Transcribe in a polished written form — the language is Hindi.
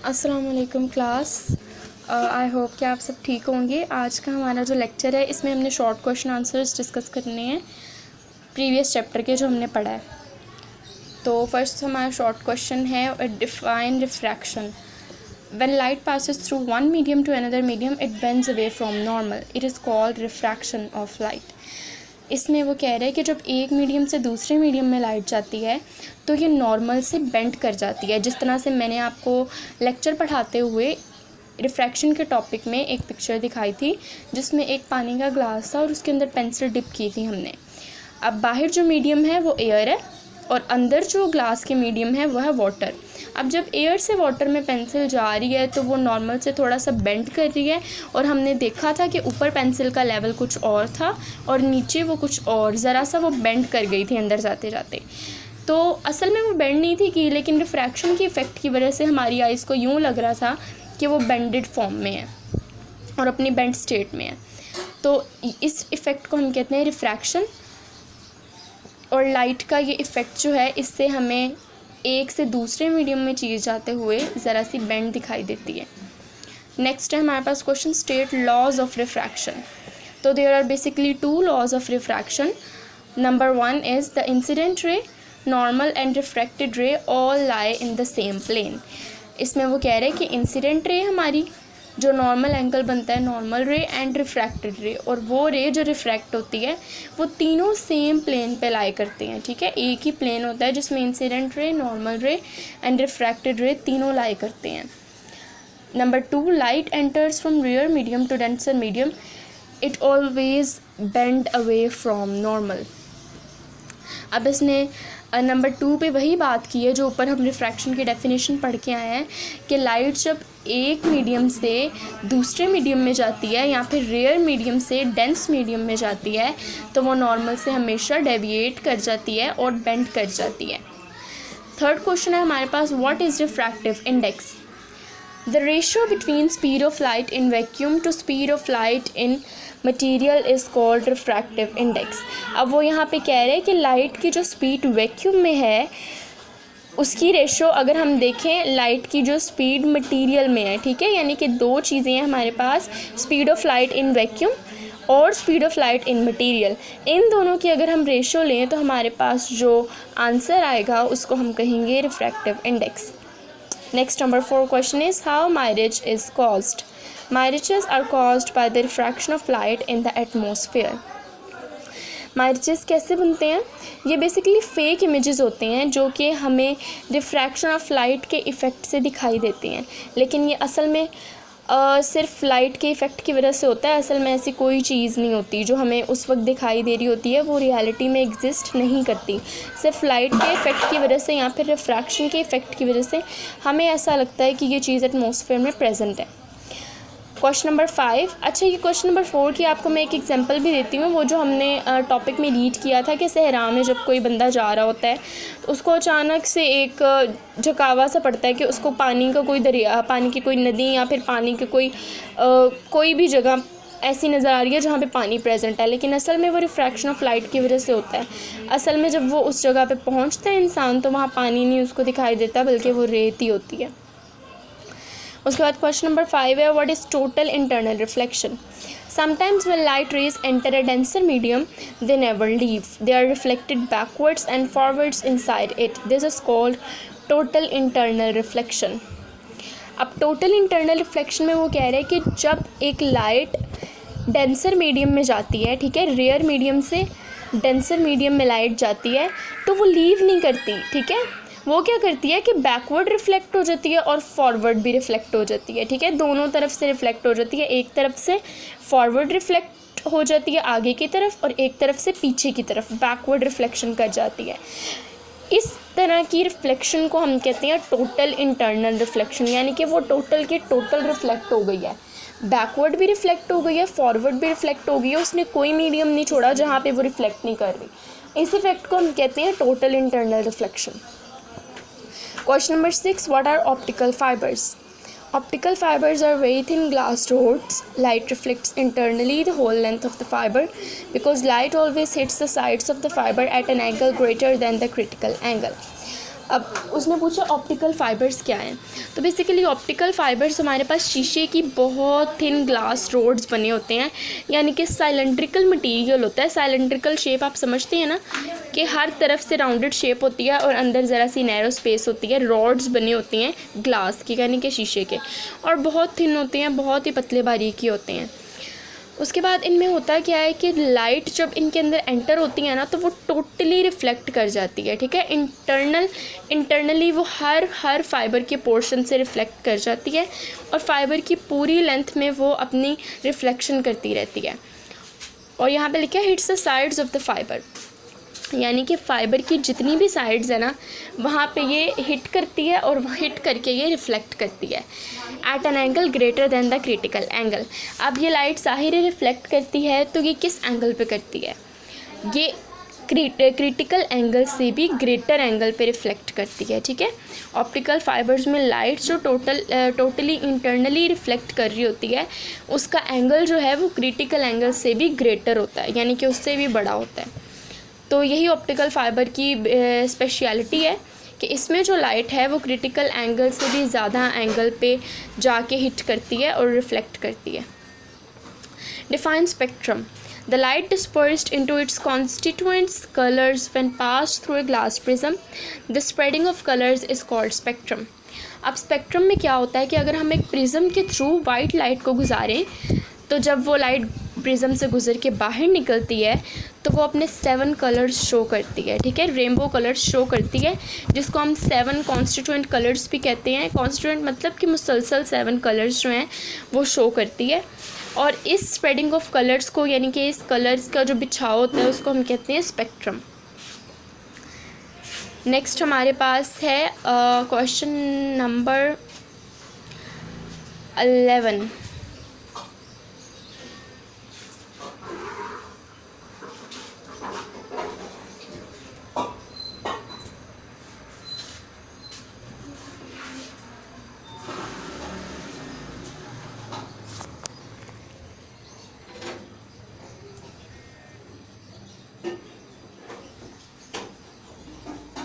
अस्सलाम वालेकुम क्लास। आई होप कि आप सब ठीक होंगे। आज का हमारा जो लेक्चर है इसमें हमने शॉर्ट क्वेश्चन आंसर्स डिस्कस करने हैं प्रीवियस चैप्टर के जो हमने पढ़ा है। तो फर्स्ट हमारा शॉर्ट क्वेश्चन है define refraction. When light passes through one medium to another medium, it bends away from normal. It is called refraction of light. इसमें वो कह रहे हैं कि जब एक मीडियम से दूसरे मीडियम में लाइट जाती है तो ये नॉर्मल से बेंड कर जाती है। जिस तरह से मैंने आपको लेक्चर पढ़ाते हुए रिफ्रैक्शन के टॉपिक में एक पिक्चर दिखाई थी जिसमें एक पानी का ग्लास था और उसके अंदर पेंसिल डिप की थी हमने। अब बाहर जो मीडियम है वो एयर है और अंदर जो ग्लास के मीडियम है वो है वाटर। अब जब एयर से वाटर में पेंसिल जा रही है तो वो नॉर्मल से थोड़ा सा बेंड कर रही है और हमने देखा था कि ऊपर पेंसिल का लेवल कुछ और था और नीचे वो कुछ और ज़रा सा वो बेंड कर गई थी अंदर जाते जाते। तो असल में वो बेंड नहीं थी की, लेकिन रिफ्रैक्शन की इफ़ेक्ट की वजह से हमारी आइज़ को यूँ लग रहा था कि वो बेंडेड फॉर्म में है और अपनी बेंड स्टेट में है। तो इस इफ़ेक्ट को हम कहते हैं रिफ्रैक्शन। और लाइट का ये इफ़ेक्ट जो है इससे हमें एक से दूसरे मीडियम में चीज़ जाते हुए ज़रा सी बेंड दिखाई देती है। नेक्स्ट है हमारे पास question state laws of refraction. तो there are basically two laws of refraction. Number one is the incident ray, normal and refracted ray all lie in the same plane. इसमें वो कह रहे हैं कि इंसिडेंट रे हमारी जो नॉर्मल एंगल बनता है नॉर्मल रे एंड रिफ्रैक्टेड रे, और वो रे जो रिफ्रैक्ट होती है वो तीनों सेम प्लेन पे लाई करती हैं। ठीक है, एक ही प्लेन होता है जिसमें इंसिडेंट रे, नॉर्मल रे एंड रिफ्रैक्टेड रे तीनों लाई करते हैं। Number two, light enters from rare medium to denser medium, it always bend away from normal. अब इसने नंबर टू पे वही बात की है जो ऊपर हम रिफ्रैक्शन की डेफिनेशन पढ़ के आए हैं कि लाइट जब एक मीडियम से दूसरे मीडियम में जाती है या फिर रेयर मीडियम से डेंस मीडियम में जाती है तो वो नॉर्मल से हमेशा डेविएट कर जाती है और बेंड कर जाती है। थर्ड क्वेश्चन है हमारे पास, what is refractive index? The ratio between speed of light in vacuum to speed of light in material is called refractive index. अब वो यहाँ पे कह रहे हैं कि लाइट की जो स्पीड वैक्यूम में है उसकी रेशो अगर हम देखें लाइट की जो स्पीड मटेरियल में है, ठीक है, यानी कि दो चीज़ें हैं हमारे पास, speed of light in vacuum और speed of light in material. इन दोनों की अगर हम रेशो लें तो हमारे पास जो आंसर आएगा उसको हम कहेंगे refractive index. Next number four question is how mirage is caused? Mirages are caused by the refraction of light in the atmosphere. मायरेजेस कैसे बनते हैं? ये बेसिकली फ़ेक इमेजेस होते हैं जो कि हमें रिफ्रैक्शन ऑफ लाइट के इफ़ेक्ट से दिखाई देती हैं, लेकिन ये असल में सिर्फ लाइट के इफ़ेक्ट की वजह से होता है। असल में ऐसी कोई चीज़ नहीं होती जो हमें उस वक्त दिखाई दे रही होती है, वो रियलिटी में एग्जिस्ट नहीं करती। सिर्फ लाइट के इफ़ेक्ट की वजह से या फिर रिफ्रैक्शन के इफ़ेक्ट की वजह से हमें ऐसा लगता है कि ये चीज़ एटमॉस्फेयर में प्रेजेंट है। Question number 5। अच्छा, ये क्वेश्चन नंबर 4 की आपको मैं एक एग्जांपल भी देती हूँ। वो जो हमने टॉपिक में रीड किया था कि सहरा में जब कोई बंदा जा रहा होता है तो उसको अचानक से एक झकावा सा पड़ता है कि उसको पानी का कोई दरिया, पानी की कोई नदी या फिर पानी की कोई भी जगह ऐसी नज़र आ रही है जहाँ पे पानी प्रेजेंट है, लेकिन असल में वो रिफ्रैक्शन ऑफ लाइट की वजह से होता है। असल में जब वो उस जगह पे पहुँचता है इंसान तो वहाँ पानी नहीं उसको दिखाई देता बल्कि वो रेत ही होती है। उसके बाद क्वेश्चन नंबर 5 है, what is total internal reflection? Sometimes when light rays enter a denser medium, they never leave. They are reflected backwards and forwards inside it. This is called total internal reflection. अब टोटल इंटरनल रिफ्लेक्शन में वो कह रहे हैं कि जब एक लाइट डेंसर मीडियम में जाती है, ठीक है, रेयर मीडियम से डेंसर मीडियम में लाइट जाती है तो वो लीव नहीं करती, ठीक है, वो क्या करती है कि बैकवर्ड रिफ्लेक्ट हो जाती है और फॉरवर्ड भी रिफ्लेक्ट हो जाती है। ठीक है, दोनों तरफ से रिफ्लेक्ट हो जाती है। एक तरफ से फॉरवर्ड रिफ्लेक्ट हो जाती है आगे की तरफ और एक तरफ से पीछे की तरफ बैकवर्ड रिफ्लेक्शन कर जाती है। इस तरह की रिफ्लेक्शन को हम कहते हैं टोटल इंटरनल रिफ्लेक्शन, यानी कि वो टोटल की टोटल रिफ्लेक्ट हो गई है, बैकवर्ड भी रिफ्लेक्ट हो गई है, फॉरवर्ड भी रिफ्लेक्ट हो गई है, उसने कोई मीडियम नहीं छोड़ा जहाँ पे वो रिफ्लेक्ट नहीं कर रही। इस इफेक्ट को हम कहते हैं total internal reflection. Question number 6. What are optical fibers? Optical fibers are very thin glass rods. Light reflects internally the whole length of the fiber because light always hits the sides of the fiber at an angle greater than the critical angle. अब उसने पूछा ऑप्टिकल फाइबर्स क्या हैं। तो बेसिकली ऑप्टिकल फाइबर्स हमारे पास शीशे की बहुत थिन ग्लास रोड्स बने होते हैं, यानी कि साइलेंड्रिकल मटेरियल होता है। साइलेंड्रिकल शेप आप समझते हैं ना, कि हर तरफ से राउंडेड शेप होती है और अंदर ज़रा सी नैरो स्पेस होती है। रॉड्स बनी होती हैं ग्लास की, यानी कि शीशे के, और बहुत थिन होते हैं, बहुत ही पतले बारीकी होते हैं। उसके बाद इनमें होता क्या है कि लाइट जब इनके अंदर एंटर होती है ना, तो वो टोटली रिफ़्लेक्ट कर जाती है, ठीक है। इंटरनली वो हर फाइबर के पोर्शन से रिफ़्लेक्ट कर जाती है, और फाइबर की पूरी लेंथ में वो अपनी रिफ़्लेक्शन करती रहती है। और यहाँ पे लिखा है hits the sides of the fibre, यानी कि फ़ाइबर की जितनी भी साइड्स है ना, वहाँ पे ये हिट करती है और हिट करके ये रिफ़्लेक्ट करती है at an angle greater than the critical angle. अब ये लाइट ज़ाहिर रिफ़्लेक्ट करती है, तो ये किस एंगल पे करती है? ये क्रिटिकल एंगल से भी ग्रेटर एंगल पे रिफ़्लेक्ट करती है, ठीक है। ऑप्टिकल फाइबर्स में लाइट जो टोटली इंटरनली रिफ़्लेक्ट कर रही होती है, उसका एंगल जो है वो क्रिटिकल एंगल से भी ग्रेटर होता है, यानी कि उससे भी बड़ा होता है। तो यही ऑप्टिकल फ़ाइबर की स्पेशलिटी है कि इसमें जो लाइट है वो क्रिटिकल एंगल से भी ज़्यादा एंगल पे जाके हिट करती है और रिफ़्लेक्ट करती है। Define spectrum, the light dispersed into its constituents colours when passed through a glass prism, the spreading of colours is called spectrum. अब स्पेक्ट्रम में क्या होता है कि अगर हम एक प्रिज्म के थ्रू वाइट लाइट को गुजारें, तो जब वो लाइट प्रिज्म से गुजर के बाहर निकलती है, तो वो अपने 7 कलर्स शो करती है, ठीक है। रेनबो कलर्स शो करती है, जिसको हम 7 कॉन्स्टिट्यूएंट कलर्स भी कहते हैं। कॉन्स्टिट्यूएंट मतलब कि मुसलसल 7 कलर्स जो हैं वो शो करती है। और इस स्प्रेडिंग ऑफ कलर्स को, यानी कि इस कलर्स का जो बिछाव होता है, उसको हम कहते हैं स्पेक्ट्रम। नेक्स्ट हमारे पास है क्वेश्चन नंबर 11।